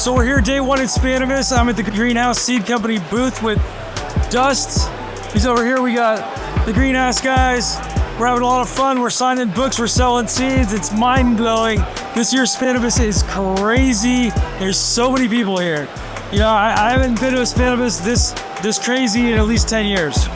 So we're here day one at Spannabis. I'm at the Greenhouse Seed Company booth with Dust. He's over here. We got the Greenhouse guys. We're having a lot of fun. We're signing books. We're selling seeds. It's mind-blowing. This year's Spannabis is crazy. There's so many people here. You know, I haven't been to a Spannabis this crazy in at least 10 years.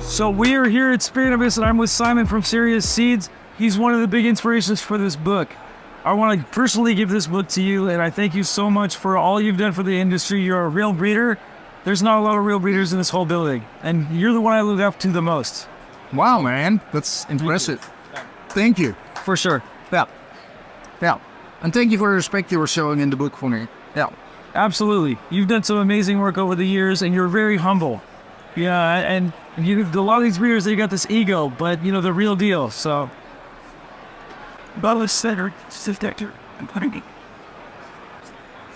So we are here at Spannabis, and I'm with Simon from Serious Seeds. He's one of the big inspirations for this book. I want to personally give this book to you, and I thank you so much for all you've done for the industry. You're a real breeder. There's not a lot of real breeders in this whole building, and you're the one I look up to the most. Wow, man, that's impressive. Thank you. For sure. Yeah. And thank you for the respect you were showing in the book for me. Yeah. Absolutely. You've done some amazing work over the years, and you're very humble. Yeah, and a lot of these breeders, they got this ego, but, you know, the real deal, so. Bottle center, detector, and putting.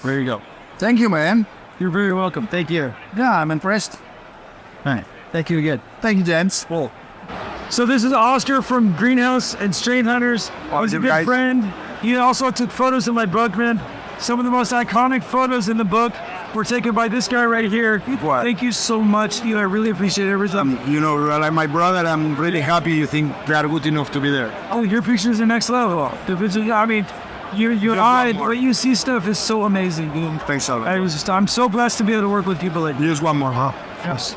There you go. Thank you, man. You're very welcome. Thank you. Yeah, I'm impressed. All right. Thank you again. Thank you, gents. Cool. So this is Oscar from Greenhouse and Strain Hunters. He's a good friend. He also took photos in my book, man. Some of the most iconic photos in the book were taken by this guy right here. What? Thank you so much. I really appreciate everything. You know, like my brother, I'm really happy you think we are good enough to be there. Oh, your pictures are next level. The pictures, I mean, you and I, the way you see stuff is so amazing. Thanks a lot. I'm so blessed to be able to work with people like you. Just one more, huh? Yes.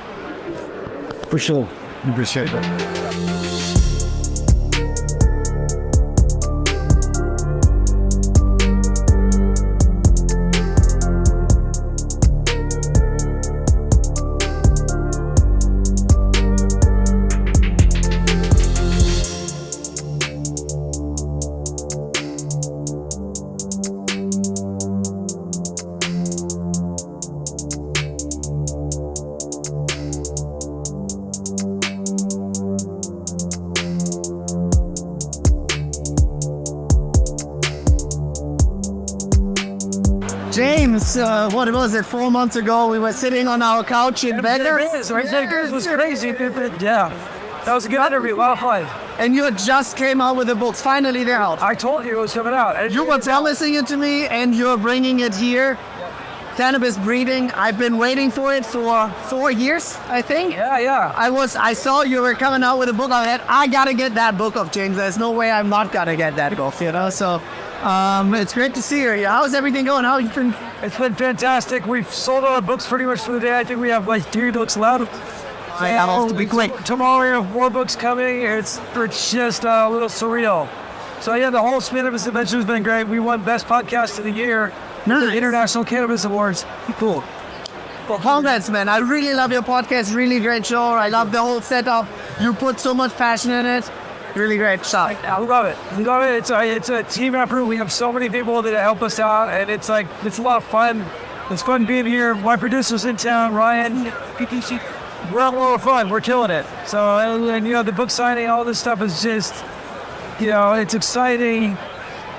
For sure. Appreciate that. James, what was it, 4 months ago, we were sitting on our couch in Vegas. It was crazy. Yeah. That was a good interview, a lot of fun. And you just came out with the books, finally they're out. I told you it was coming out. You were promising it to me, and you're bringing it here. Cannabis breeding, I've been waiting for it for 4 years, I think. Yeah. I saw you were coming out with a book. I gotta get that book of James. There's no way I'm not gonna get that book, you know, so. It's great to see you. How's everything going? How you been? It's been fantastic. We've sold all our books pretty much for the day. I think we have like 3 books left. I have to be quick. Tomorrow we have more books coming. It's just a little surreal. So yeah, the whole Spannabis adventure has been great. We won Best Podcast of the Year. Nice. International Cannabis Awards. Cool. Well, congrats, man. I really love your podcast. Really great show. I love the whole setup. You put so much passion in it. Really great stuff. I love it. It's a team effort. We have so many people that help us out, and it's a lot of fun. It's fun being here. My producer's in town, Ryan. We're having a lot of fun. We're killing it. So, and you know, the book signing, all this stuff is just, you know, it's exciting.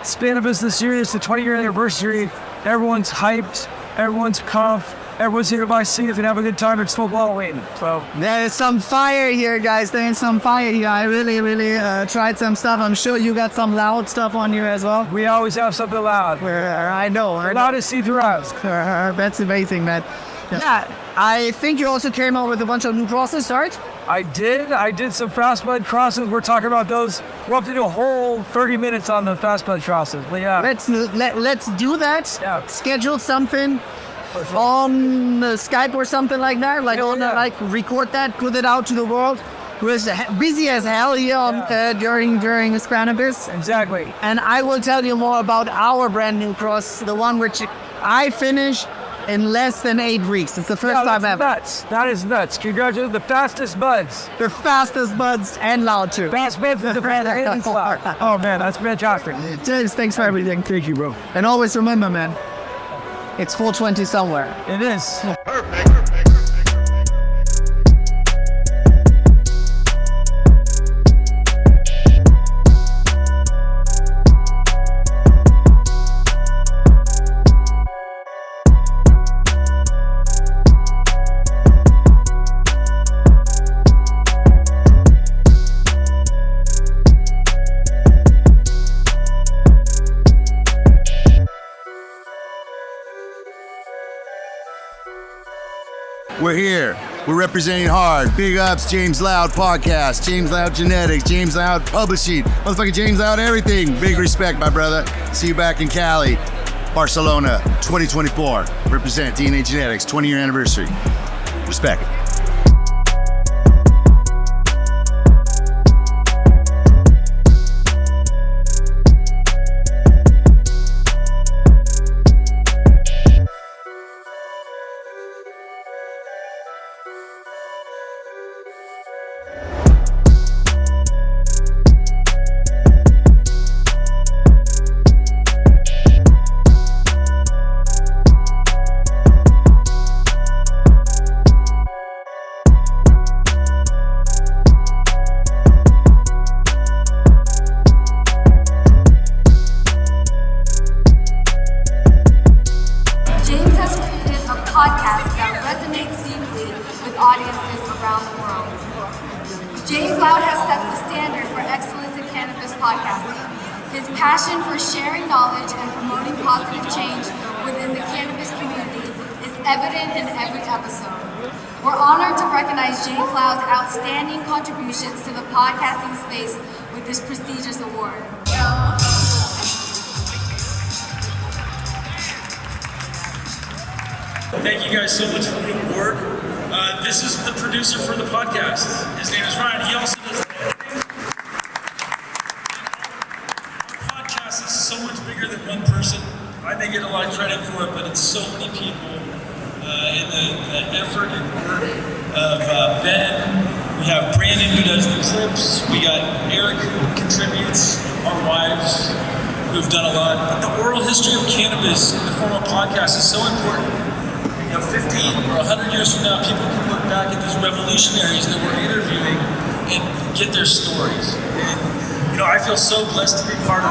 Spannabis this year is the 20-year anniversary. Everyone's hyped. Everyone's pumped. Everyone's here to buy seeds and have a good time and smoke Halloween. So there's some fire here, guys. There's some fire here. I really tried some stuff. I'm sure you got some loud stuff on you as well. We always have something loud. I know. Loud as see through us. That's amazing, man. Yeah, I think you also came out with a bunch of new crosses, right? I did some fast bud crosses. We're talking about those. We'll have to do a whole 30 minutes on the fast bud crosses. But yeah. Let's do that. Yeah. Schedule something on Skype or something like that. Record that, put it out to the world. We're busy as hell here during Spannabis. Exactly. And I will tell you more about our brand new cross, the one which I finished in less than 8 weeks. It's the first time ever. Nuts. That is nuts. Congratulations. The fastest buds. The fastest buds and loud too. Fast buds with the fastest loud. Oh man, that's fantastic. James, thanks for everything. Thank you, bro. And always remember, man, it's 420 somewhere. It is. We're here. We're representing hard. Big ups, James Loud Podcast, James Loud Genetics, James Loud Publishing, motherfucking James Loud everything. Big respect, my brother. See you back in Cali, Barcelona, 2024. Represent DNA Genetics, 20-year anniversary. Respect. James Loud has set the standard for excellence in cannabis podcasting. His passion for sharing knowledge and promoting positive change within the cannabis community is evident in every episode. We're honored to recognize James Loud's outstanding contributions to the podcasting space with this prestigious award. Thank you guys so much for the award. This is the producer for the podcast. His name is Ryan. He also does editing. Our podcast is so much bigger than one person. I may get a lot of credit for it, but it's so many people and the effort and work of Ben. We have Brandon who does the clips. We got Eric who contributes, our wives who've done a lot. But the oral history of cannabis in the form of podcast is so important. 15 or 100 years from now, people can look back at these revolutionaries that we're interviewing and get their stories. And, I feel so blessed to be part of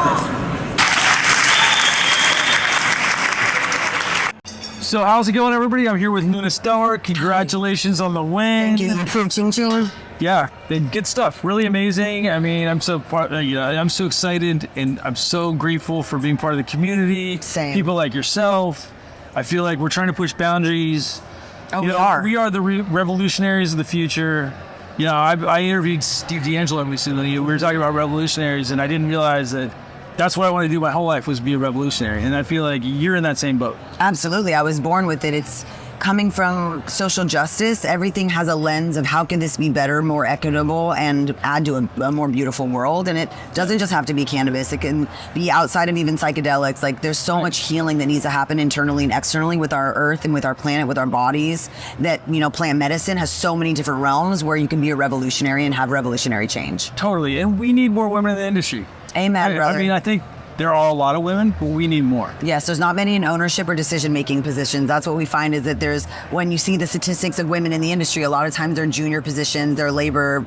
it. So how's it going, everybody? I'm here with Mila Stower. Congratulations on the win. Thank you. From Chinchilla. Yeah, good stuff. Really amazing. I mean, I'm so I'm so excited and I'm so grateful for being part of the community. Same. People like yourself. I feel like we're trying to push boundaries. Oh, we are. We are the revolutionaries of the future. I interviewed Steve D'Angelo recently. We were talking about revolutionaries, and I didn't realize that that's what I wanted to do my whole life was be a revolutionary. And I feel like you're in that same boat. Absolutely. I was born with it. It's coming from social justice. Everything has a lens of how can this be better, more equitable, and add to a more beautiful world. And it doesn't just have to be cannabis. It can be outside of even psychedelics. Like there's so much healing that needs to happen internally and externally with our earth and with our planet, with our bodies, that, plant medicine has so many different realms where you can be a revolutionary and have revolutionary change. Totally. And we need more women in the industry. Amen, brother. I mean, I think there are a lot of women, but we need more. Yes, there's not many in ownership or decision-making positions. That's what we find is that when you see the statistics of women in the industry, a lot of times they're in junior positions, they're labor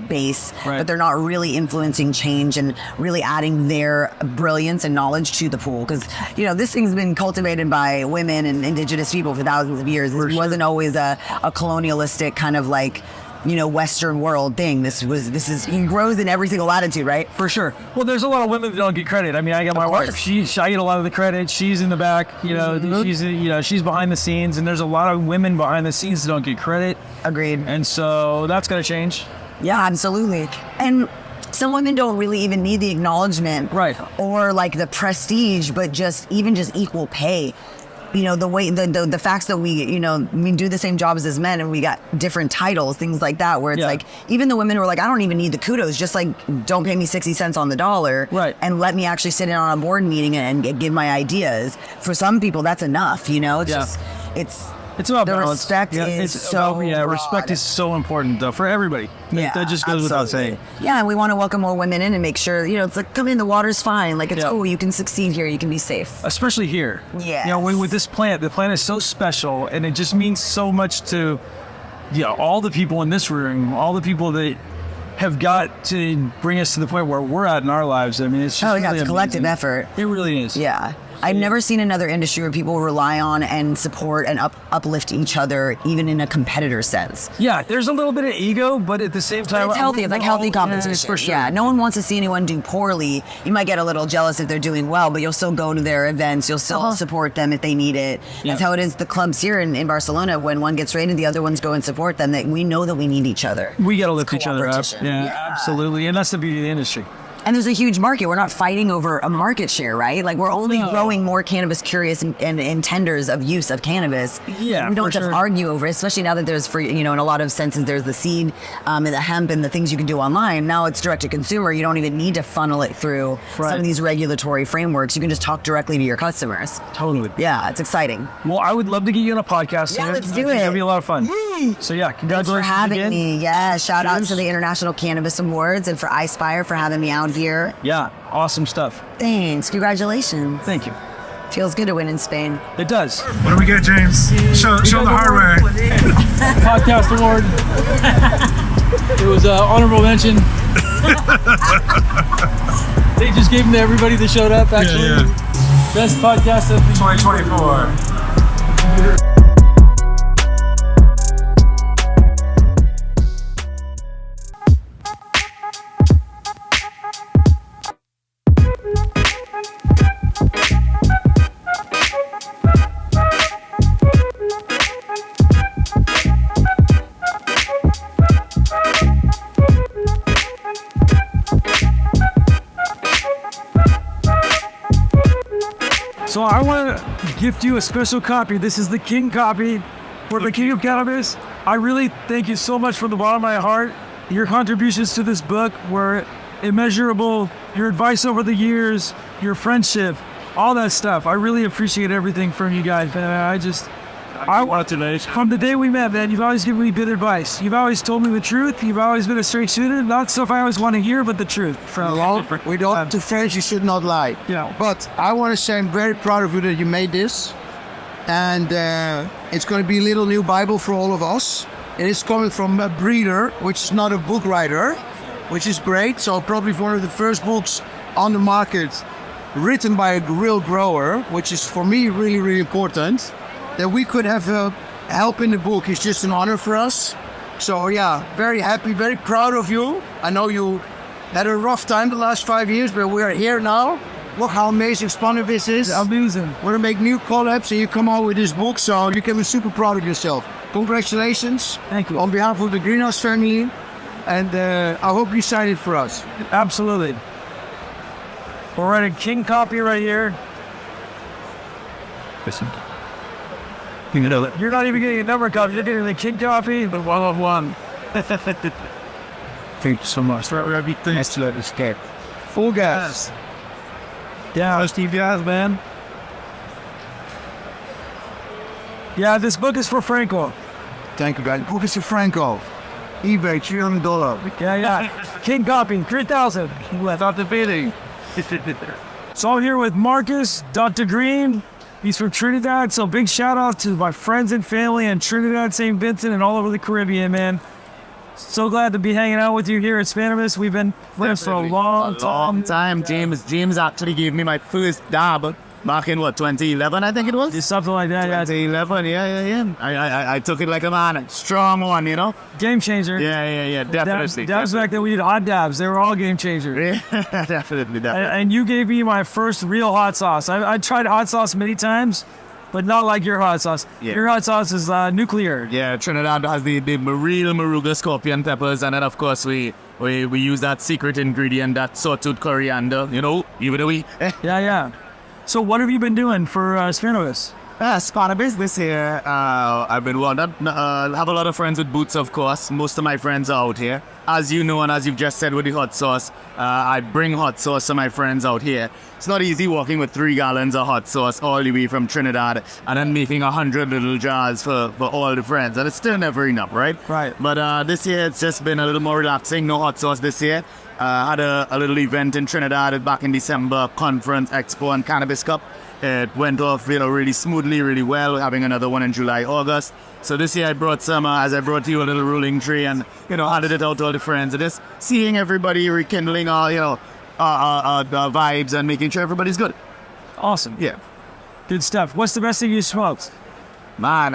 base, right. But they're not really influencing change and really adding their brilliance and knowledge to the pool. Because, this thing's been cultivated by women and indigenous people for thousands of years. It wasn't always a colonialistic kind of like, Western world thing. It grows in every single latitude, right? For sure. Well, there's a lot of women that don't get credit. I mean, I got my wife. I get a lot of the credit. She's in the back. She's behind the scenes, and there's a lot of women behind the scenes that don't get credit. Agreed. And so that's got to change. Yeah, absolutely. And some women don't really even need the acknowledgement, right? Or like the prestige, but just equal pay. you know, the facts that we, you know, we do the same jobs as men and we got different titles, things like that, where it's like, even the women who are like, I don't even need the kudos, just like, don't pay me 60 cents on the dollar. Right. And let me actually sit in on a board meeting and give my ideas. For some people, that's enough, you know? It's just, it's about the balance. respect is so broad. Respect is so important though for everybody. Yeah, that just goes without saying. Yeah, and we want to welcome more women in and make sure, you know, it's like, come in, the water's fine. Like, it's Yeah. cool, you can succeed here, you can be safe. Especially here. Yes. You know, with this plant, the plant is so special and it just means so much to, you know, all the people in this room, all the people that have got to bring us to the point where we're at in our lives. I mean, it's just really it's a collective amazing. effort. It really is. Yeah. I've never seen another industry where people rely on and support and uplift each other, even in a competitor sense. Yeah, there's a little bit of ego, but at the same time, It's healthy. It's like healthy competition. For sure. Yeah, no one wants to see anyone do poorly. You might get a little jealous if they're doing well, but you'll still go to their events. You'll still support them if they need it. Yeah. That's how it is. The clubs here in Barcelona, when one gets rated, the other ones go and support them. That we know that we need each other. We got to lift each other up. Competition. Yeah, absolutely. And that's the beauty of the industry. And there's a huge market. We're not fighting over a market share, right? Like, we're only growing more cannabis curious and intenders of use of cannabis. Yeah, we don't for just sure. argue over it, especially now that there's free, you know, in a lot of senses, there's the seed and the hemp and the things you can do online. Now it's direct to consumer. You don't even need to funnel it through Right. some of these regulatory frameworks. You can just talk directly to your customers. Totally. Yeah, it's exciting. Well, I would love to get you on a podcast. Yeah, soon. let's I do think it. It'll be a lot of fun. So yeah, Thanks congratulations for having again. me. Yeah, shout out Cheers. to the International Cannabis Awards and for iSpire for having me out here. Yeah, awesome stuff. Thanks. Congratulations. Thank you. Feels good to win in Spain. It does. What do we get, James? Show the hardware. Podcast award. It was honorable mention. They just gave them to everybody that showed up, actually. Best podcast of the 2024. So I want to gift you a special copy. This is the King copy for the King of Cannabis. I really thank you so much from the bottom of my heart. Your contributions to this book were immeasurable. Your advice over the years, your friendship, all that stuff. I really appreciate everything from you guys, man. I want to from the day we met, man, you've always given me good advice. You've always told me the truth. You've always been a straight shooter. Not stuff I always want to hear, but the truth. Well, we don't to friends you should not lie. Yeah. But I want to say I'm very proud of you that you made this. And it's going to be a little new Bible for all of us. It is coming from a breeder, which is not a book writer, which is great. So probably one of the first books on the market written by a real grower, which is for me really, really important. That we could have help in the book is just an honor for us. So yeah, very happy, very proud of you. I know you had a rough time the last 5 years, but we are here now. Look how amazing Spannabis is. Amazing. We're gonna make new collabs and you come out with this book, so you can be super proud of yourself. Congratulations. Thank you. On behalf of the Greenhouse family, and I hope you sign it for us. Absolutely. We're writing King copy right here. Listen. You're not even getting a number copy. You're getting the King copy. The one of one. Thank you so much. Nice to let us get. Full gas. Yeah, Steve Gas, man. Yeah, this book is for Franco. Thank you, guys. Book is for Franco. eBay, $300. Yeah. King copy, 3,000. Without the bidding. So I'm here with Marcus, Dr. Green. He's from Trinidad, so big shout out to my friends and family in Trinidad, St. Vincent, and all over the Caribbean, man. So glad to be hanging out with you here at Spannabis. We've been friends for a long time. James actually gave me my first dab back in 2011, I think it was. Just something like that, yeah. 2011, yeah. I took it like a man, strong one, you know. Game changer. Yeah, definitely. Dabs back then we did hot dabs. They were all game changers. Yeah, definitely. And you gave me my first real hot sauce. I tried hot sauce many times, but not like your hot sauce. Yeah. Your hot sauce is nuclear. Yeah, Trinidad has the real Maruga scorpion peppers, and then of course we use that secret ingredient, that sawtooth coriander, you know, even though we. Yeah. So what have you been doing for Spannabis? Spannabis this year. I've been have a lot of friends with boots, of course. Most of my friends are out here. As you know, and as you've just said with the hot sauce, I bring hot sauce to my friends out here. It's not easy walking with 3 gallons of hot sauce all the way from Trinidad and then making 100 little jars for all the friends. And it's still never enough, right? Right. But this year, it's just been a little more relaxing. No hot sauce this year. Had a little event in Trinidad back in December, conference, expo, and Cannabis Cup. It went off, really smoothly, really well. We're having another one in July, August. So this year I brought some, as I brought you, a little rolling tree and, handed it out to all the friends. And just seeing everybody rekindling our, the vibes and making sure everybody's good. Awesome. Yeah. Good stuff. What's the best thing you smoked? Man,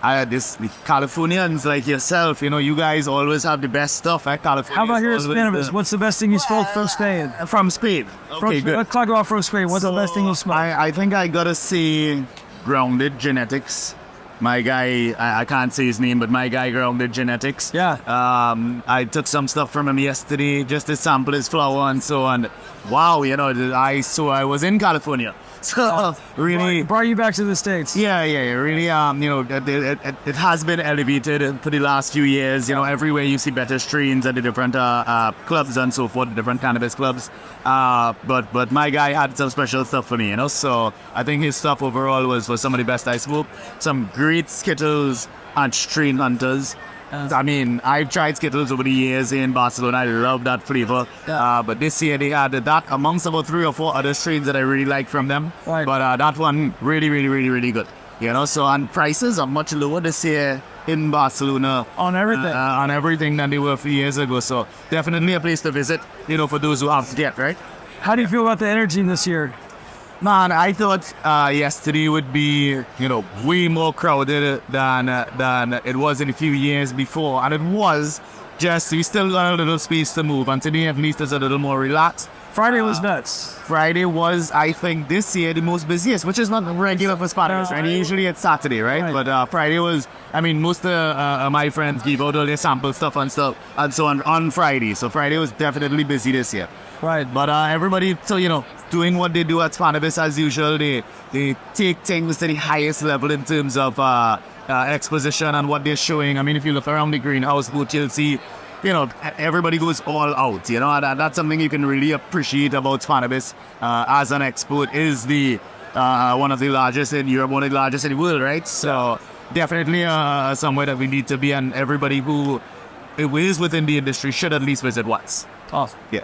the Californians like yourself, you guys always have the best stuff, eh? California. How about here at Spannabis? What's the best thing you smoked from Spain? From Spain. Okay, good. Let's talk about from Spain. What's the best thing you smoked? I think I gotta say Grounded Genetics. My guy, I can't say his name, but my guy Grounded Genetics. Yeah. I took some stuff from him yesterday just to sample his flower and so on. Wow, I was in California. So really brought you back to the States. Yeah. Really, it has been elevated for the last few years. Everywhere you see better strains at the different clubs and so forth, the different cannabis clubs. But my guy had some special stuff for me. So I think his stuff overall was some of the best I smoked. Some great Skittles and strain Hunters. I've tried Skittles over the years in Barcelona. I love that flavor. But this year they had that amongst about 3 or 4 other strains that I really like from them. Right. But that one really, really, really, really good. And prices are much lower this year in Barcelona. On everything. On everything than they were a few years ago. So definitely a place to visit, for those who have to get, right? How do you feel about the energy this year? Man, I thought yesterday would be, way more crowded than it was in a few years before. And it was just, we still got a little space to move. And today, at least, it's a little more relaxed. Friday was nuts. Friday was, I think, this year the most busiest, which is not regular for Spannabis, right? Usually it's Saturday, right? But Friday was, most of my friends gave out all their sample stuff and so on Friday. So Friday was definitely busy this year. Right. But everybody, doing what they do at Spannabis as usual. They take things to the highest level in terms of exposition and what they're showing. If you look around the greenhouse booth, you'll see, everybody goes all out. And that's something you can really appreciate about Spannabis as an export. Is the one of the largest in Europe, one of the largest in the world, right? So definitely somewhere that we need to be, and everybody who is within the industry should at least visit once. Awesome. Yeah.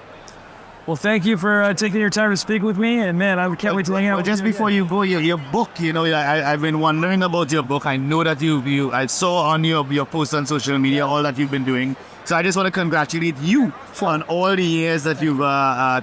Well, thank you for taking your time to speak with me, and man, I can't wait to hang out with you. Just before you go, your book, I've been wondering about your book. I know that I saw on your posts on social media all that you've been doing. So I just want to congratulate you on all the years that you've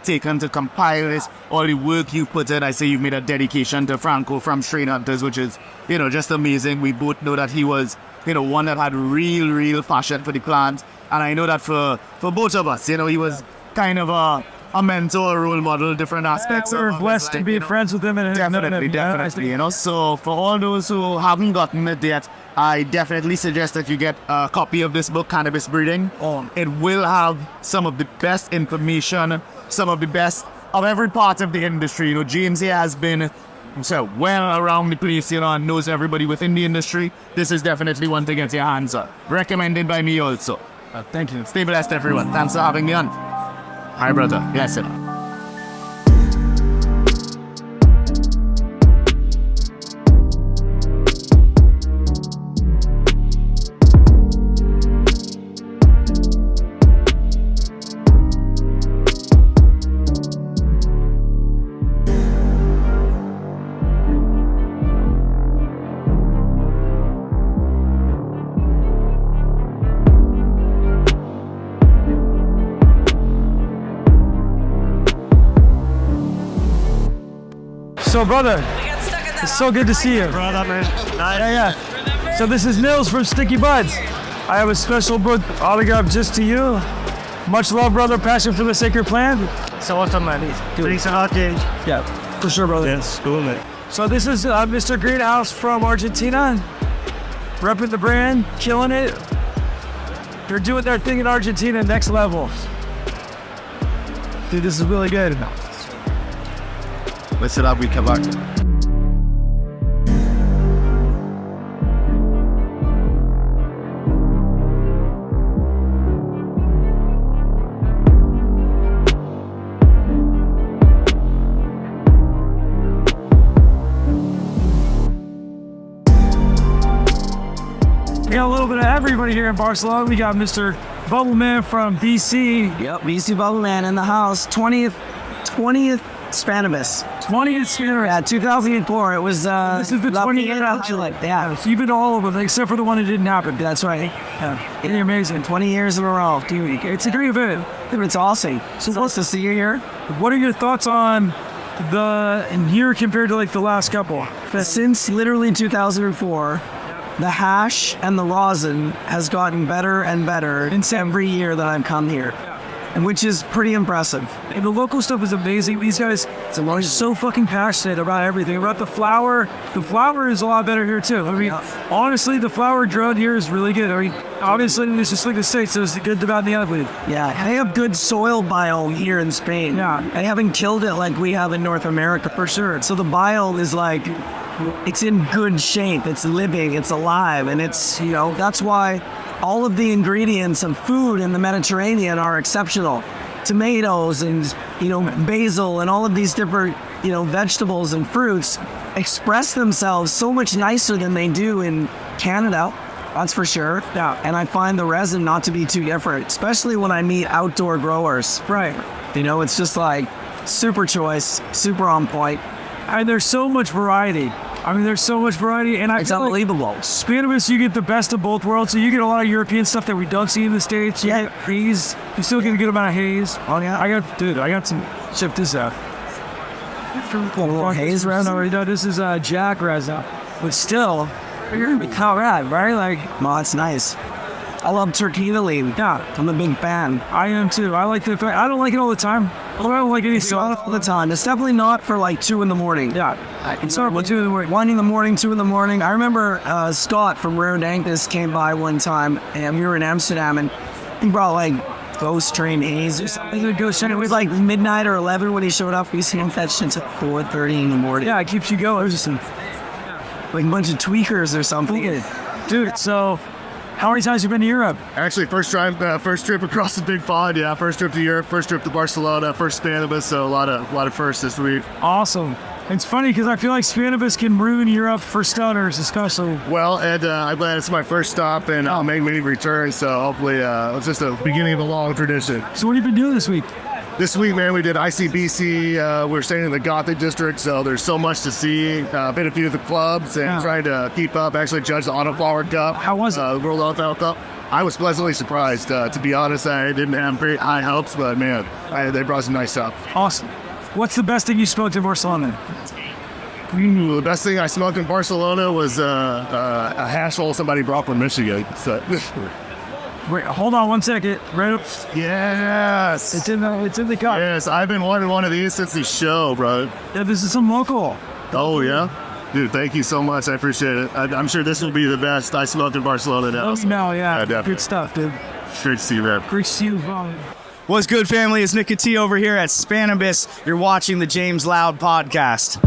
taken to compile this, all the work you've put in. I say you've made a dedication to Franco from Strain Hunters, which is, just amazing. We both know that he was, one that had real passion for the plant. And I know that for both of us, he was kind of a mentor, a role model, different aspects. We're blessed to be friends with him. And definitely. So for all those who haven't gotten it yet, I definitely suggest that you get a copy of this book, Cannabis Breeding. It will have some of the best information, some of the best of every part of the industry. James here has been well around the place, and knows everybody within the industry. This is definitely one to get your hands on. Recommended by me also. Thank you. Stay blessed, everyone. Thanks for having me on. Hi, brother. Yes, sir. So, brother, it's so good to see you. Brother, man. Nice. Yeah. So this is Nils from Sticky Buds. I have a special book autograph just to you. Much love, brother. Passion for the sacred plant. So awesome, man. Thanks a lot, James. Yeah, for sure, brother. Yes, cool, man. So this is Mr. Greenhouse from Argentina. Repping the brand, killing it. They're doing their thing in Argentina, next level. Dude, this is really good. Listen up, we come back. We got a little bit of everybody here in Barcelona. We got Mr. Bubbleman from BC. Yep, BC Bubbleman in the house. 20th Spannabis. 20th Spannabis. Yeah, 2004. It was. This is the 28th. Yeah, So you've been to all of them, except for the one that didn't happen. that's right. Yeah. You're amazing. 20 years in a row. Dude, It's a great event. it's awesome. So nice to see you here. What are your thoughts on the year compared to like the last couple? Since literally 2004, the hash and the rosin has gotten better and better every year that I've come here, and which is pretty impressive. And the local stuff is amazing. These guys are so fucking passionate about everything. About the flower. The flower is a lot better here too. I mean, honestly, the flower grown here is really good. I mean, obviously, it's just like the States, so it's the good, the bad, and the ugly. Yeah, they have good soil biome here in Spain. Yeah. They haven't killed it like we have in North America. For sure. So the biome is like, it's in good shape. It's living. It's alive. And it's, that's why all of the ingredients of food in the Mediterranean are exceptional. Tomatoes and, basil and all of these different, vegetables and fruits express themselves so much nicer than they do in Canada. That's for sure. Yeah. And I find the resin not to be too different, especially when I meet outdoor growers. Right. It's just like super choice, super on point. And there's so much variety. And It's Like unbelievable. Spannabis, you get the best of both worlds. So you get a lot of European stuff that we don't see in the States. You get haze. You still get a good amount of haze. Oh, yeah. I got some. Check this out. A little haze resin. No, this is Jack resin. But still, how rad, right? Like, No, it's nice. I love Turkey leaf. yeah, I'm a big fan. I am too. I like the fact. I don't like it all the time. I don't like It's anything not all the time. It's definitely not for like 2 in the morning. Yeah, it's not for 2 in the morning. 1 in the morning, 2 in the morning. I remember Scott from Rare Dankness came by one time, and we were in Amsterdam, and he brought like Ghost Train Haze or something. It was like midnight or 11 when he showed up. We smoked that shit till 4:30 in the morning. Yeah, it keeps you going. It was just Like a bunch of tweakers or something. dude. So, how many times have you been to Europe? Actually, first trip across the big pond. Yeah, first trip to Europe, first trip to Barcelona, first Spannabis. So a lot of firsts this week. Awesome. It's funny because I feel like Spannabis can ruin Europe for stoners, especially. Well, and I'm glad it's my first stop, and I'll make many returns. So hopefully, it's just the beginning of a long tradition. So, what have you been doing this week? This week, man, we did ICBC. We're staying in the Gothic district, so there's so much to see. Been a few of the clubs and trying to keep up. Actually, judged the Autoflower Cup. How was it? The World Autoflower Cup. I was pleasantly surprised. To be honest, I didn't have very high hopes, but man, they brought some nice stuff. Awesome. What's the best thing you smoked in Barcelona? The best thing I smoked in Barcelona was a hash roll somebody brought from Michigan. So. Wait, hold on 1 second. Right up. Yes. It's in the cup. Yes, I've been wanting one of these since the show, bro. Yeah, this is some local. Oh, yeah? Dude, thank you so much. I appreciate it. I'm sure this will be the best I smoked in Barcelona now. Oh, no, yeah. Definitely. Good stuff, dude. Great to see you, man. Great to see you, Vaughn. What's good, family? It's Nick T over here at Spannabis. You're watching the James Loud podcast.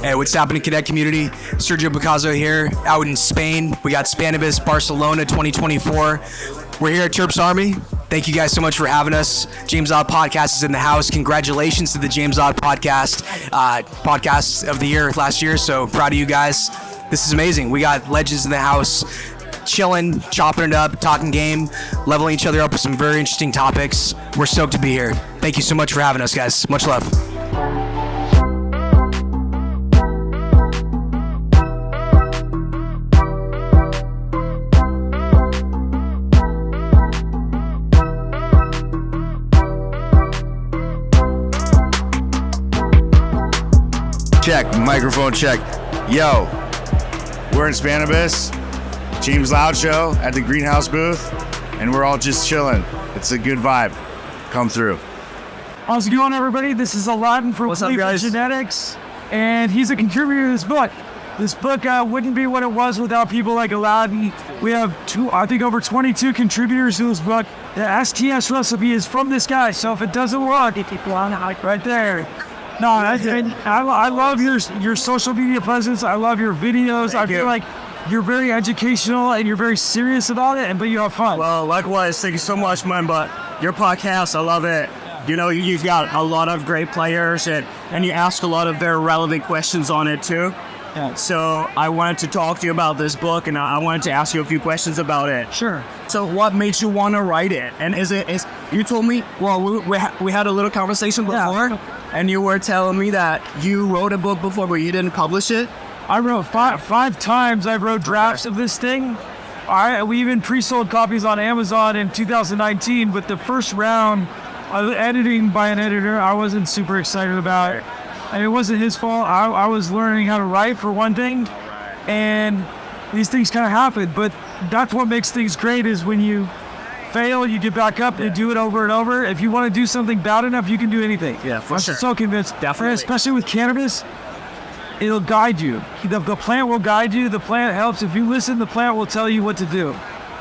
Hey, what's happening, Cadet community? T.H.Caeczar here, out in Spain. We got Spannabis Barcelona 2024. We're here at Terps Army. Thank you guys so much for having us. James Loud Podcast is in the house. Congratulations to the James Loud Podcast, podcast of the year last year. So proud of you guys. This is amazing. We got legends in the house, chilling, chopping it up, talking game, leveling each other up with some very interesting topics. We're stoked to be here. Thank you so much for having us, guys. Much love. Check, microphone check. Yo, we're in Spannabis, James Loud Show at the Greenhouse booth, and we're all just chilling. It's a good vibe. Come through. How's it going, everybody? This is Aladdin from What's up, Khalifa guys? Genetics, and he's a contributor to this book. This book wouldn't be what it was without people like Aladdin. We have over 22 contributors to this book. The STS recipe is from this guy, so if it doesn't work, right there. No, I love your social media presence. I love your videos. I feel like you're very educational and you're very serious about it, but you have fun. Well, likewise, thank you so much, man. But your podcast, I love it. You know, you've got a lot of great players and you ask a lot of very relevant questions on it too. Yeah. So I wanted to talk to you about this book, and I wanted to ask you a few questions about it. Sure. So what made you want to write it? And you told me, well, we had a little conversation before, and you were telling me that you wrote a book before, but you didn't publish it. I wrote five times. I wrote drafts of this thing. We even pre-sold copies on Amazon in 2019, but the first round of editing by an editor, I wasn't super excited about it. And it wasn't his fault. I was learning how to write for one thing, and these things kind of happen. But that's what makes things great is when you fail, you get back up and do it over and over. If you want to do something bad enough, you can do anything. Yeah, for sure. I'm so convinced. Definitely. And especially with cannabis, it'll guide you. The plant will guide you. The plant helps. If you listen, the plant will tell you what to do.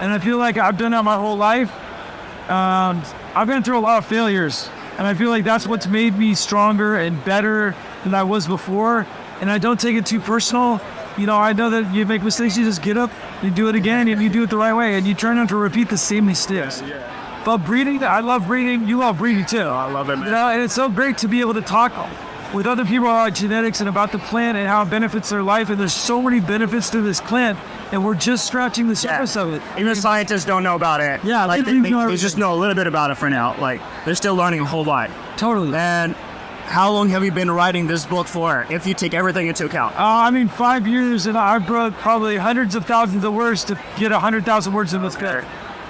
And I feel like I've done that my whole life. I've been through a lot of failures. And I feel like that's what's made me stronger and better than I was before. And I don't take it too personal. You know, I know that you make mistakes, you just get up, you do it again, and you do it the right way, and you try not to repeat the same mistakes. Yeah. But breeding, I love breeding. You love breeding too. I love it, man. You know, and it's so great to be able to talk with other people about genetics and about the plant and how it benefits their life. And there's so many benefits to this plant, and we're just scratching the surface of it. Even scientists don't know about it. Yeah, like they just know a little bit about it for now. Like they're still learning a whole lot. Totally. And how long have you been writing this book for, if you take everything into account? 5 years, and I wrote probably hundreds of thousands of words to get 100,000 words in this book.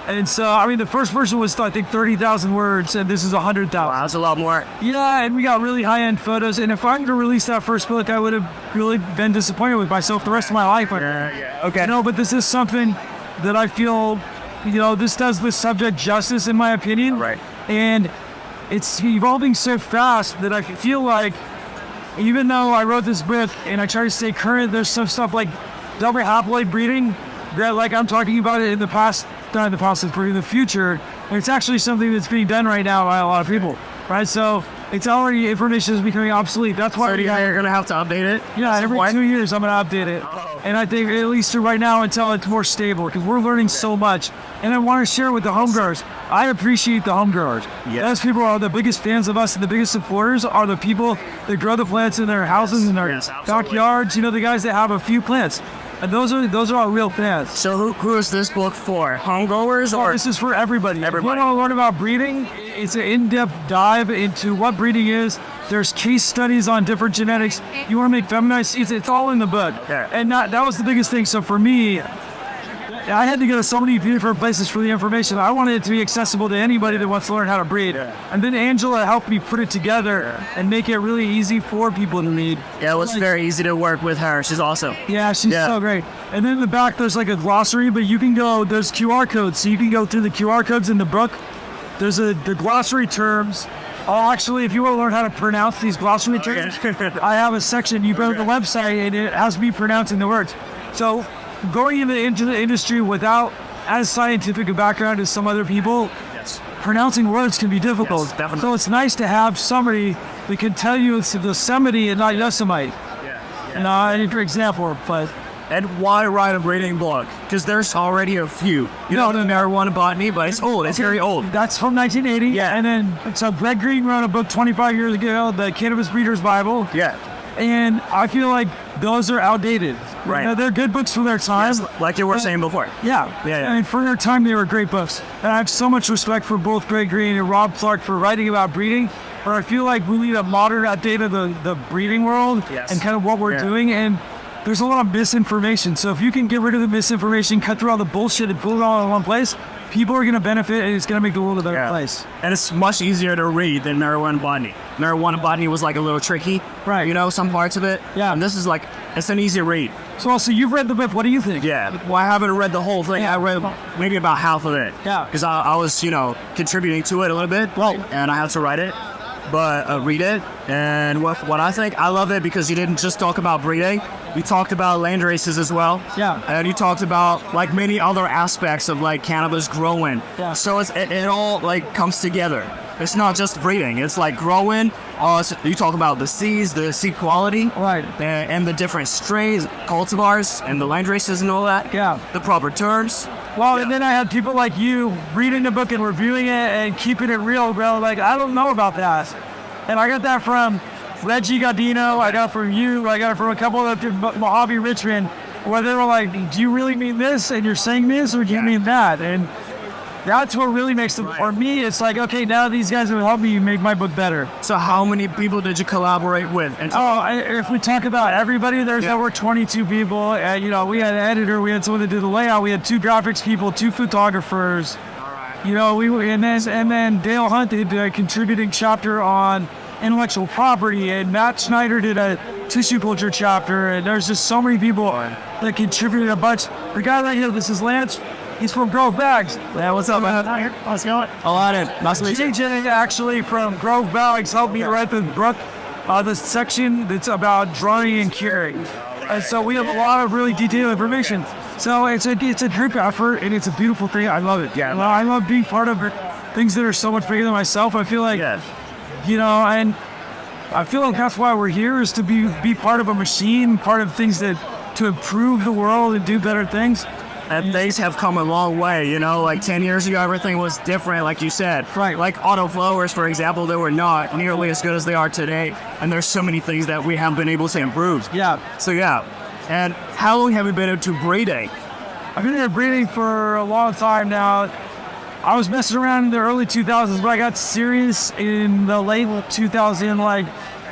And so, the first version was, I think, 30,000 words, and this is 100,000. Wow, that's a lot more. Yeah, and we got really high-end photos, and if I were to release that first book, I would have really been disappointed with myself the rest of my life. Okay. No, but this is something that I feel, this does the subject justice, in my opinion. Right. And it's evolving so fast that I feel like, even though I wrote this book and I try to stay current, there's some stuff like double haploid breeding that, like, I'm talking about it in the past, not in the past, but in the future. And it's actually something that's being done right now by a lot of people, right? So it's already, information is becoming obsolete. That's why you're going to have to update it? Yeah, every 2 years I'm going to update it. And I think at least right now until it's more stable, because we're learning so much. And I want to share with the home growers. I appreciate the home growers. Yeah. Those people are the biggest fans of us, and the biggest supporters are the people that grow the plants in their houses, in their backyards. The guys that have a few plants. And those are our real fans. So who is this book for? Home growers? Or this is for everybody. If you want to learn about breeding, it's an in-depth dive into what breeding is. There's case studies on different genetics. You want to make feminized seeds, it's all in the book. Yeah. And that was the biggest thing. So for me, I had to go to so many different places for the information. I wanted it to be accessible to anybody that wants to learn how to breed. Yeah. And then Angela helped me put it together and make it really easy for people to read. Yeah, it was very easy to work with her. She's awesome. Yeah, she's so great. And then in the back, there's like a glossary, but you can there's QR codes. So you can go through the QR codes in the book. There's the glossary terms. Actually, if you want to learn how to pronounce these glossary terms, I have a section. You go to the website, and it has me pronouncing the words. So going into the industry without as scientific a background as some other people, pronouncing words can be difficult. Yes, definitely. So it's nice to have somebody that can tell you it's Yosemite and not Yosemite. For example, but... And why write a breeding book? Because there's already a few. The marijuana botany, but it's old. It's very old. That's from 1980. Yeah. And then, so Greg Green wrote a book 25 years ago, the Cannabis Breeder's Bible. Yeah. And I feel like those are outdated. Right. They're good books for their time. Yes, like you were saying before. Yeah. For their time, they were great books. And I have so much respect for both Greg Green and Rob Clark for writing about breeding. But I feel like we need a modern update of the breeding world and kind of what we're doing. And there's a lot of misinformation. So if you can get rid of the misinformation, cut through all the bullshit and put it all in one place, people are going to benefit, and it's going to make the world a better place. And it's much easier to read than marijuana botany. Marijuana botany was like a little tricky, right? Some parts of it. Yeah. And this is like, it's an easy read. So also, you've read the book. What do you think? Yeah. Well, I haven't read the whole thing. I read maybe about half of it. Yeah. Because I was, contributing to it a little bit. Right. And I had to write it. but read it. And what I think, I love it because you didn't just talk about breeding. You talked about land races as well. Yeah. And you talked about like many other aspects of like cannabis growing. Yeah. So it all like comes together. It's not just breeding. It's like growing. You talk about the seeds, the seed quality, right, and the different strains, cultivars, and the land races and all that. Yeah. The proper terms. Well, and then I had people like you reading the book and reviewing it and keeping it real, bro. Like, I don't know about that. And I got that from Reggie Gaudino. I got it from you. I got it from a couple of Mojave Richmond, where they were like, do you really mean this? And you're saying this, or do you mean that? And that's what really makes them, for me, it's like, okay, now these guys have helped me make my book better. So how many people did you collaborate with? And if we talk about everybody, there were 22 people. And, you know, we had an editor, we had someone that did the layout, we had 2 graphics people, 2 photographers. You know, and then Dale Hunt did a contributing chapter on intellectual property, and Matt Schneider did a tissue culture chapter, and there's just so many people that contributed a bunch. The guy right here, this is Lance. He's from Grove Bags. Yeah, what's up, man? How's it going? Aladdin. Nice to meet you. JJ actually from Grove Bags helped me write the book, the section that's about drying and curing. And so we have a lot of really detailed information. So it's a group effort, and it's a beautiful thing. I love it. Yeah, I love being part of things that are so much bigger than myself. I feel like, you know, and I feel like that's why we're here, is to be part of a machine, part of things that to improve the world and do better things. And things have come a long way, you know, like 10 years ago, everything was different, like you said. Right. Like auto flowers, for example, they were not nearly as good as they are today. And there's so many things that we haven't been able to improve. Yeah. So, yeah. And how long have you been into breeding? I've been into breeding for a long time now. I was messing around in the early 2000s, but I got serious in the late 2000, like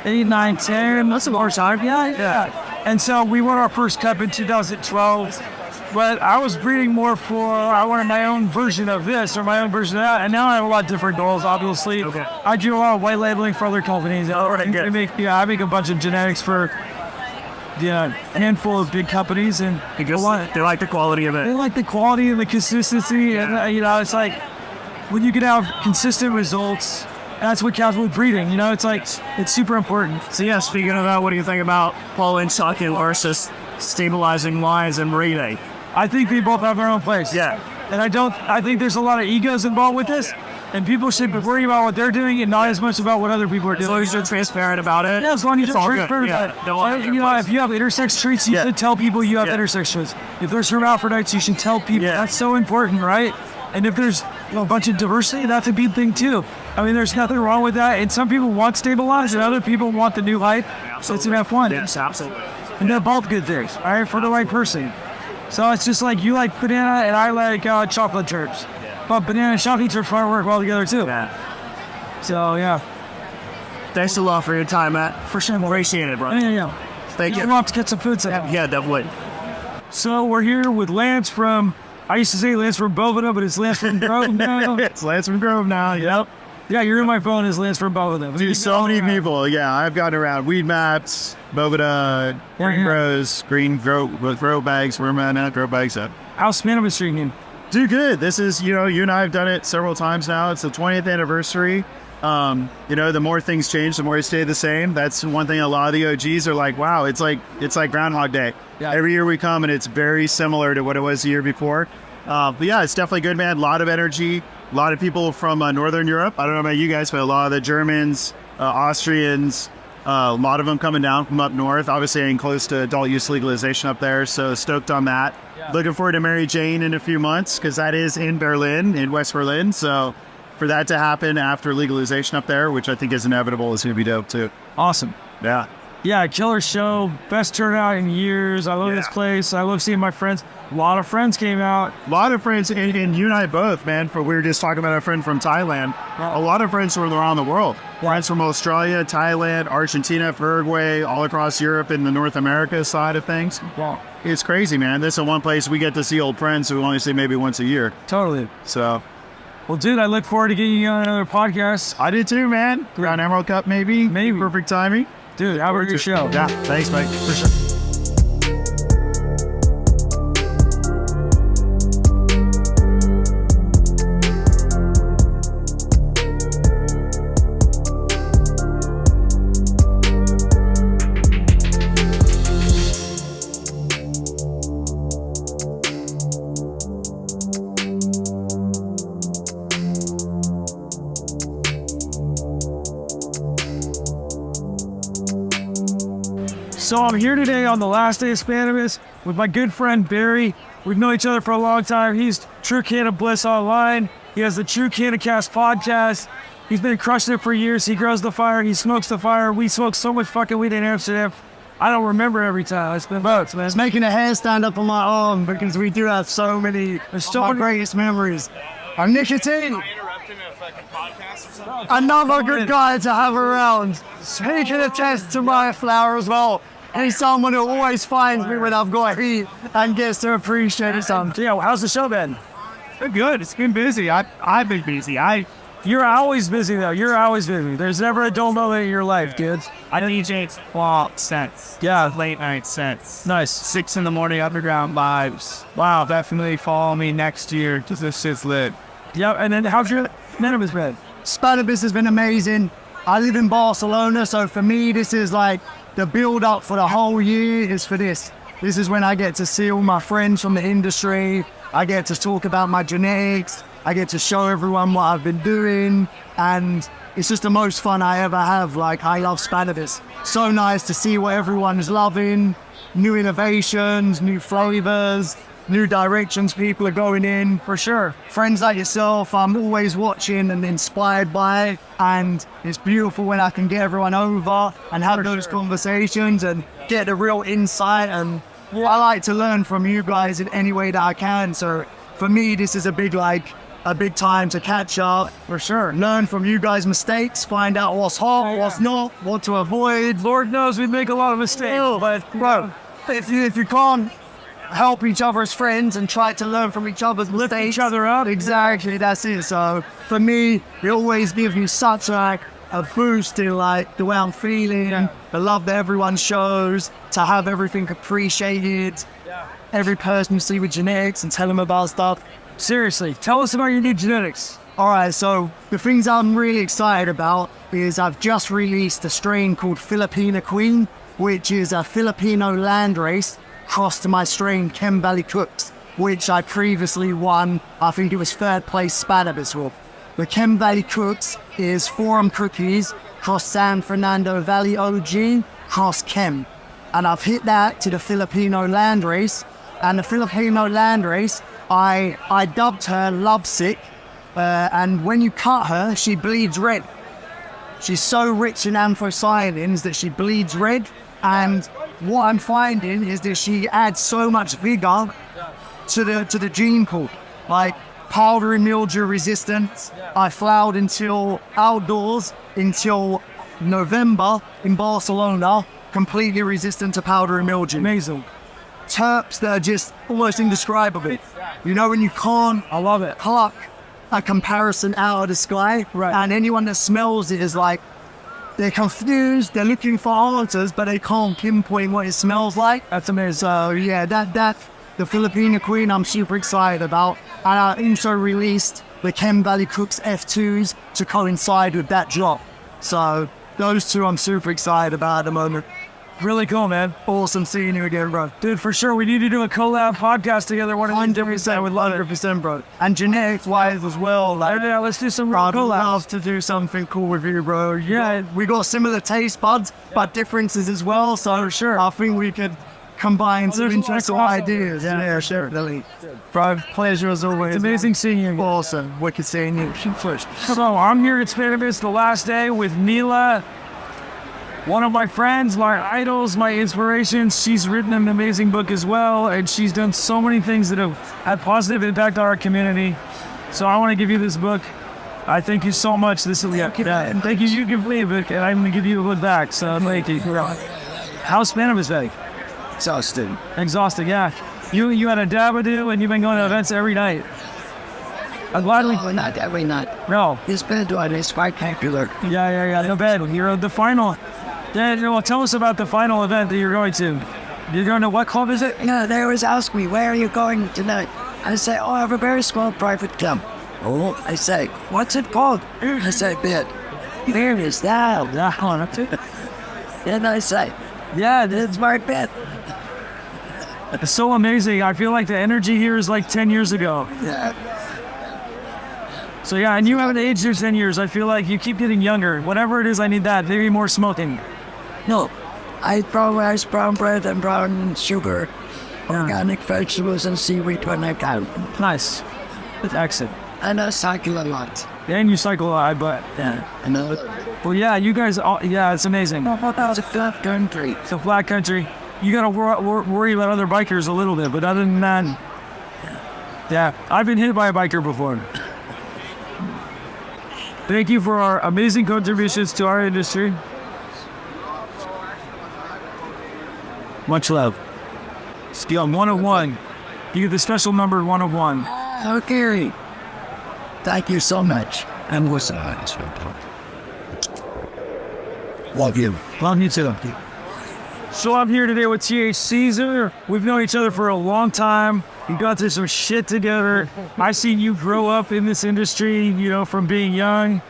8, 9, 10. That's a long time. Yeah. And so we won our first cup in 2012. But I was breeding more I wanted my own version of this or my own version of that. And now I have a lot of different goals, obviously. Okay. I do a lot of white labeling for other companies. I make a bunch of genetics for a handful of big companies. And they like the quality of it. They like the quality and the consistency. And, you know, it's like when you can have consistent results, that's what counts with breeding. You know, it's like, it's super important. So, yeah, speaking of that, what do you think about pollen sucking versus stabilizing lines and breeding? I think they both have their own place. Yeah. And I think there's a lot of egos involved with this, and people should be worried about what they're doing and not as much about what other people are doing. As long as you're transparent about it. Yeah, as long as you're transparent about it. You know, if you have intersex traits, you should tell people you have intersex traits. If there's hermaphrodites, you should tell people. That's so important, right? And if there's a bunch of diversity, that's a big thing too. I mean, there's nothing wrong with that. And some people want stabilized, and other people want the new hype. So it's an F1. Yes, absolutely. And they're both good things, all right, for the right person. So it's just like you like banana and I like chocolate chirps. But banana and chocolate chirps work well together too. Yeah. So, yeah. Thanks a lot for your time, Matt. For sure. Appreciate it, bro. Yeah. Thank you. We'll have to get some food sometime. Yeah, definitely. So we're here with Lance from, I used to say Lance from Bovino, but it's Lance from Grove now. It's Lance from Grove now, yep. Yeah, you're in my phone as Lance from Bovino. Dude, so many people. Yeah, I've gotten around Weed Maps, Bovina, Green Grows, Green Grow Bags. Where am I now? Grow Bags up. How's Spannabis treating you? Do good. This is, you know, you and I have done it several times now. It's the 20th anniversary. You know, the more things change, the more they stay the same. That's one thing a lot of the OGs are like, wow, it's like Groundhog Day. Yeah. Every year we come and it's very similar to what it was the year before. But yeah, it's definitely good, man. A lot of energy. A lot of people from Northern Europe. I don't know about you guys, but a lot of the Germans, Austrians, a lot of them coming down from up north. Obviously, getting close to adult use legalization up there, so stoked on that. Yeah. Looking forward to Mary Jane in a few months, because that is in Berlin, in West Berlin. So for that to happen after legalization up there, which I think is inevitable, is going to be dope too. Awesome. Yeah. Yeah, killer show. Best turnout in years. I love this place. I love seeing my friends. A lot of friends came out. A lot of friends, and you and I both, man. We were just talking about our friend from Thailand. A lot of friends from around the world. Friends from Australia, Thailand, Argentina, Uruguay, all across Europe and the North America side of things. Wow. It's crazy, man. This is one place we get to see old friends who we only see maybe once a year. Totally. So, well, dude, I look forward to getting you on another podcast. I did too, man. Around Emerald Cup, maybe. Perfect timing. Dude, how about your show? Yeah, thanks, mate. For sure. So I'm here today on the last day of Spannabis with my good friend Barry. We've known each other for a long time. He's True Cannabliss online. He has the True CannaCast podcast. He's been crushing it for years. He grows the fire. He smokes the fire. We smoke so much fucking weed in Amsterdam. I don't remember every time. It's been boats, man. It's making a hair stand up on my arm because we do have so many. There's so my many greatest memories. I'm nicotine. Another good guy to have around. He can attest to my flower as well. He's someone who always finds me when I've got heat and gets to appreciate something. Yeah, how's the show been? Been good. It's been busy. I've been busy. You're always busy, though. You're always busy. There's never a dull moment in your life, kids. I DJ 12 sets. Yeah. Late night sets. Nice. 6 in the morning underground vibes. Wow. Definitely follow me next year because this shit's lit. Yeah, and then how's your Cannabis been? Spannabis has been amazing. I live in Barcelona, so for me, this is like the build up for the whole year is for this. This is when I get to see all my friends from the industry. I get to talk about my genetics. I get to show everyone what I've been doing, and it's just the most fun I ever have. Like, I love Spannabis. So nice to see what everyone's loving, new innovations, new flavors, new directions people are going in. For sure. Friends like yourself, I'm always watching and inspired by, and it's beautiful when I can get everyone over and have those conversations and get a real insight. And I like to learn from you guys in any way that I can. So for me, this is a big time to catch up. For sure. Learn from you guys' mistakes, find out what's hot, what's not, what to avoid. Lord knows we make a lot of mistakes, but bro, if you can't help each other as friends and try to learn from each other's lift mistakes, each other up. Exactly, that's it. So for me, it always gives me such like a boost in like the way I'm feeling, the love that everyone shows, to have everything appreciated. Every person you see with genetics and tell them about stuff. Seriously, tell us about your new genetics. All right, so the things I'm really excited about is I've just released a strain called Filipina Queen, which is a Filipino landrace crossed to my strain Chem Valley Cooks, which I previously won, I think it was third place Spannabis with. The Chem Valley Cooks is Forum Cookies cross San Fernando Valley OG cross Chem. And I've hit that to the Filipino landrace, and the Filipino landrace, I dubbed her Lovesick, and when you cut her, she bleeds red. She's so rich in anthocyanins that she bleeds red, and what I'm finding is that she adds so much vigor to the gene pool, like powdery mildew resistance. I flowered until outdoors until November in Barcelona, completely resistant to powdery mildew. Amazing. Terps that are just almost indescribable. You know when you can't, I love it, pluck a comparison out of the sky, right? And anyone that smells it is like, they're confused, they're looking for answers, but they can't pinpoint what it smells like. That's amazing. So yeah, that the Filipina Queen I'm super excited about. And I also released the Chem Valley Cooks F2s to coincide with that drop. So those two I'm super excited about at the moment. Really cool, man. Awesome seeing you again, bro. Dude, for sure. We need to do a collab podcast together. 100%, with 100%, bro. And genetics-wise as well. Like, yeah, let's do some collabs. I'd collabs. love to do something cool with you, bro. We got similar taste buds, but differences as well. So for sure, I think we could combine some interesting ideas. Yeah, sure. Bro, pleasure as always. It's amazing seeing you. Awesome. Wicked seeing you. So I'm here at Spannabis the last day with Mila, one of my friends, my idols, my inspirations. She's written an amazing book as well, and she's done so many things that have had positive impact on our community. So I want to give you this book. I thank you so much. This is and thank you. You give me a book, and I'm going to give you a book back. So thank you. How's Spannabis been? Exhausting, yeah. You had a dabadoo, and you've been going to events every night. I'm glad we... Not every night. No. This band is spectacular. Yeah. No bad. You're at the final. Yeah, well, tell us about the final event that you're going to. You're going to what club is it? Yeah, they always ask me, where are you going tonight? I say, I have a very small private club. Oh, I say, what's it called? I say, bed. Where is that? Then I say, yeah, that's my bed. It's so amazing. I feel like the energy here is like 10 years ago. Yeah. So yeah, and you haven't aged in 10 years. I feel like you keep getting younger. Whatever it is, I need that. Maybe more smoking. No, I eat brown rice, brown bread, and brown sugar. Organic vegetables and seaweed when I can. Nice. That's excellent. And I cycle a lot. And you cycle a lot, but Yeah, I know. well, yeah, you guys, it's amazing. It's a flat country. It's a flat country. You gotta worry about other bikers a little bit, but other than that, yeah, I've been hit by a biker before. Thank you for our amazing contributions to our industry. Much love. Skill 101. You get the special number 101. Okay. Thank you so much. And what's that? Love you. Love you too. So I'm here today with T.H.Caeczar. We've known each other for a long time. We got through some shit together. I've seen you grow up in this industry, from being young.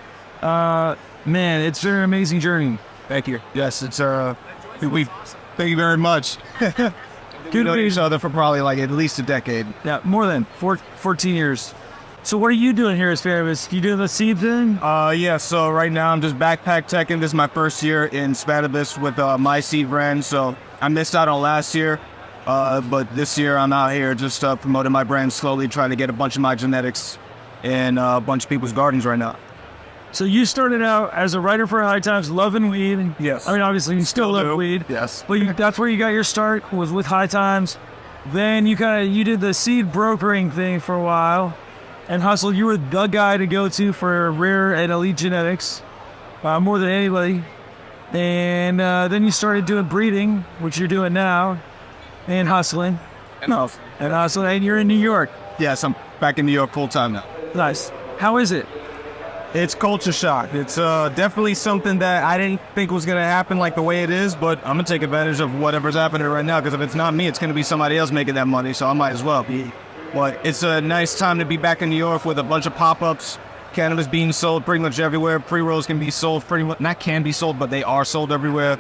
Man, it's been an amazing journey. Thank you. Yes, it's thank you very much. We know each other for probably like at least a decade. Yeah, more than 14 years. So what are you doing here at Spannabis? You doing the seed thing? Yeah, so right now I'm just backpack teching. This is my first year in Spannabis with my seed brand. So I missed out on last year, but this year I'm out here just promoting my brand slowly, trying to get a bunch of my genetics in a bunch of people's gardens right now. So you started out as a writer for High Times, loving weed. Yes. I mean, obviously you still love weed. Yes. But that's where you got your start, was with High Times. Then you did the seed brokering thing for a while and hustled. You were the guy to go to for rare and elite genetics, more than anybody. And then you started doing breeding, which you're doing now, and hustling. And hustling. And you're in New York. Yes, I'm back in New York full time now. Nice. How is it? It's culture shock. It's definitely something that I didn't think was going to happen like the way it is, but I'm going to take advantage of whatever's happening right now, because if it's not me, it's going to be somebody else making that money, so I might as well be. But it's a nice time to be back in New York with a bunch of pop-ups, cannabis being sold pretty much everywhere. Pre-rolls can be sold pretty much, not can be sold, but they are sold everywhere.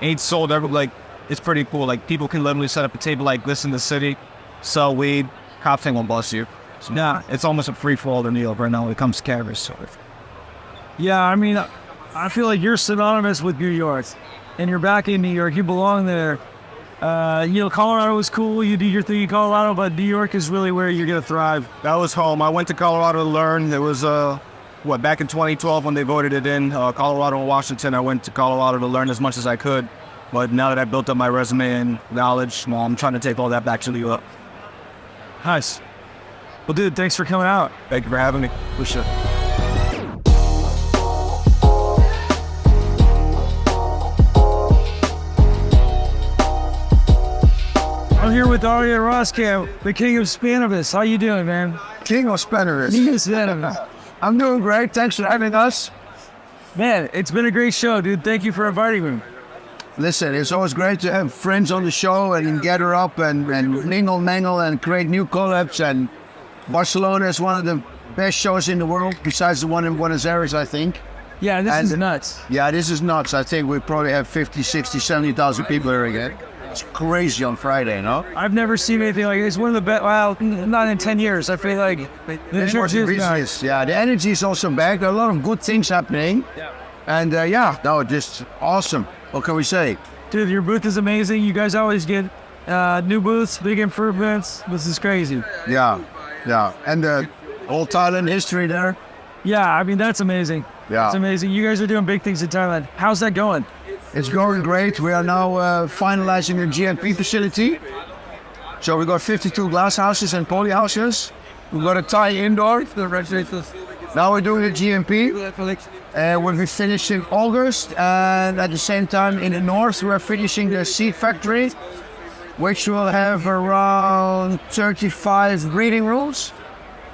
Ain't sold everywhere. It's pretty cool. Like, people can literally set up a table like this in the city, sell weed, cops ain't gonna bust you. So, nah, it's almost a free-for-all in New York right now when it comes to cannabis. So. Yeah, I mean, I feel like you're synonymous with New York, and you're back in New York. You belong there. Colorado was cool. You do your thing in Colorado, but New York is really where you're going to thrive. That was home. I went to Colorado to learn. It was, back in 2012 when they voted it in, Colorado and Washington. I went to Colorado to learn as much as I could. But now that I built up my resume and knowledge, I'm trying to take all that back to New York. Nice. Well, dude, thanks for coming out. Thank you for having me. For sure. I'm here with Arjan Roskamp, the king of Spannabis. How you doing, man? King of Spannabis. King of Spannabis. I'm doing great. Thanks for having us. Man, it's been a great show, dude. Thank you for inviting me. Listen, it's always great to have friends on the show and gather up and mingle and create new collabs. And Barcelona is one of the best shows in the world, besides the one in Buenos Aires, I think. Yeah, this is nuts. Yeah, this is nuts. I think we probably have 50, 60, 70,000 people here again. It's crazy on Friday, no? I've never seen anything like it. It's one of the best, well, not in 10 years. I feel like the church is nice. Yeah, the energy is also back. There are a lot of good things happening. Yeah. And just awesome. What can we say? Dude, your booth is amazing. You guys always get new booths, big improvements. This is crazy. Yeah. And the whole Thailand history there. Yeah, I mean, that's amazing. Yeah. It's amazing. You guys are doing big things in Thailand. How's that going? It's going great. We are now finalizing the GMP facility. So we got 52 glass houses and poly houses. We got a Thai indoor. Now we're doing the GMP. We'll be finished in August. And at the same time in the north, we're finishing the seed factory, which will have around 35 breeding rooms.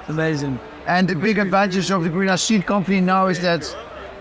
Amazing. And the big advantage of the Greenhouse Seed Company now is that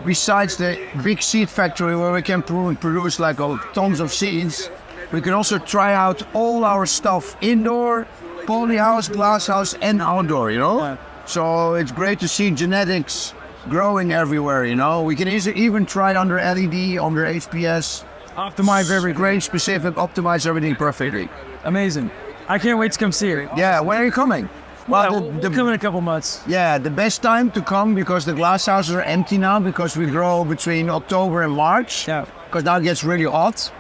besides the big seed factory where we can produce like tons of seeds, we can also try out all our stuff indoor, polyhouse, glasshouse, and outdoor, Yeah. So it's great to see genetics growing everywhere, We can even try it under LED, under HPS. Optimize everything. Grain specific, optimize everything perfectly. Amazing. I can't wait to come see it. Yeah, when are you coming? Well, we'll come in a couple months. Yeah, the best time to come because the glass houses are empty now because we grow between October and March. Yeah. Because now it gets really hot.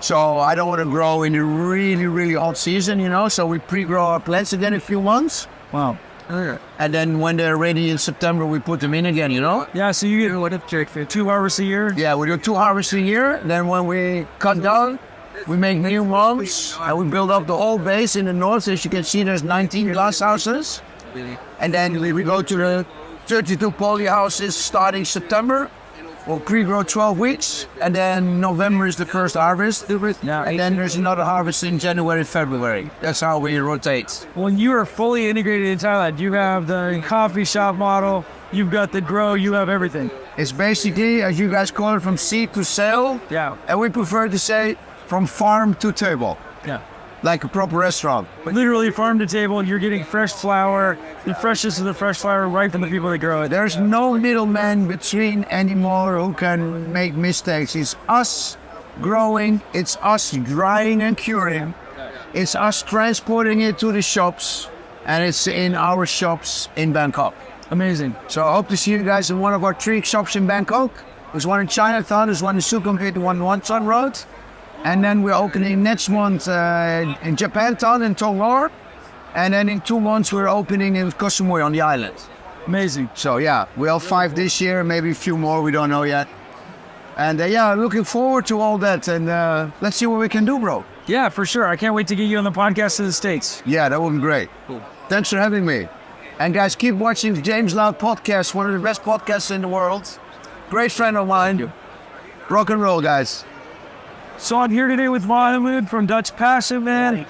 So I don't want to grow in the really, really hot season, you know. So we pre-grow our plants again in a few months. Wow. And then when they're ready in September, we put them in again, you know. Yeah, so you get 2 harvests a year? Yeah, we do 2 harvests a year. Then when we cut down, we make new mums, and we build up the whole base in the north. As you can see, there's 19 glass houses. And then we go to the 32 poly houses starting September. We'll pre-grow 12 weeks, and then November is the first harvest. And then there's another harvest in January, February. That's how we rotate. When you are fully integrated in Thailand, you have the coffee shop model, you've got the grow, you have everything. It's basically, as you guys call it, from seed to sale. Yeah. And we prefer to say from farm to table. Yeah. Like a proper restaurant. Literally farm to table, you're getting fresh flower, the freshest of the fresh flower right from the people that grow it. There's no middleman between anymore who can make mistakes. It's us growing, it's us drying and curing, it's us transporting it to the shops, and it's in our shops in Bangkok. Amazing. So I hope to see you guys in one of our 3 shops in Bangkok. There's one in Chinatown, there's one in Sukhumvit, one on Wonton Road. And then we're opening next month in Japantown in Tonglor. And then in 2 months we're opening in Koh Samui on the island. Amazing. So yeah, we'll have 5 this year, maybe a few more, we don't know yet. And yeah, looking forward to all that. And let's see what we can do, bro. Yeah, for sure. I can't wait to get you on the podcast to the States. Yeah, that would be great. Cool. Thanks for having me. And guys, keep watching the James Loud podcast, one of the best podcasts in the world. Great friend of mine. Rock and roll, guys. So I'm here today with Mohammed from Dutch Passion, man.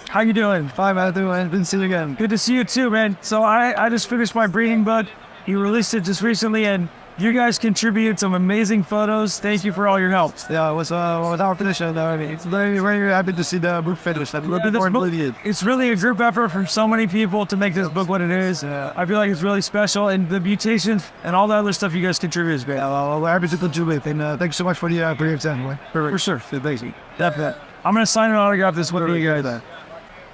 How you doing? Fine, man. Good to see you again. Good to see you too, man. So I just finished my breeding book. You released it just recently, and you guys contributed some amazing photos. Thank you for all your help. Yeah, it was our pleasure. I mean, it's very, very happy to see the book finished. It's really a group effort from so many people to make this book what it is. I feel like it's really special, and the mutations and all the other stuff you guys contribute is great. Yeah, well, we're happy to contribute, and thank you so much for your time. For sure. Thank you. Definitely. I'm going to sign and autograph this one for you guys.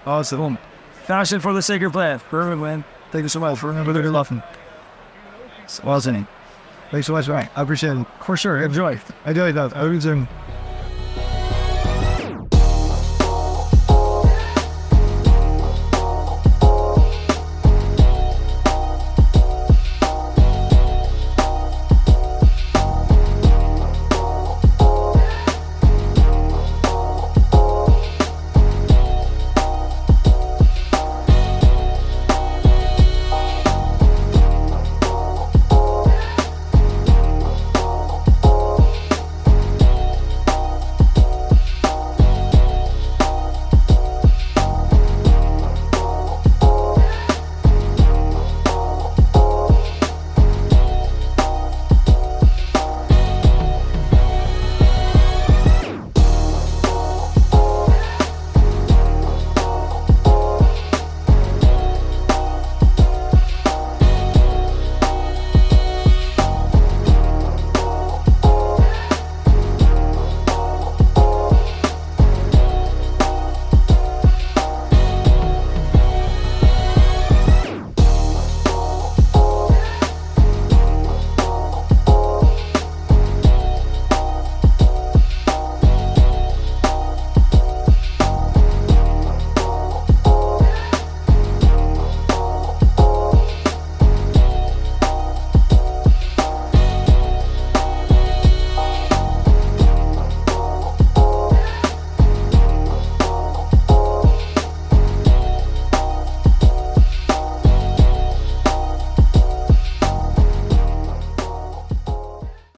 Awesome. Fashion for the sacred plant. Perfect, man. Thank you so much. Remember to love him. Awesome. Thanks so much, man. I appreciate it. For sure. Enjoy. Enjoy that.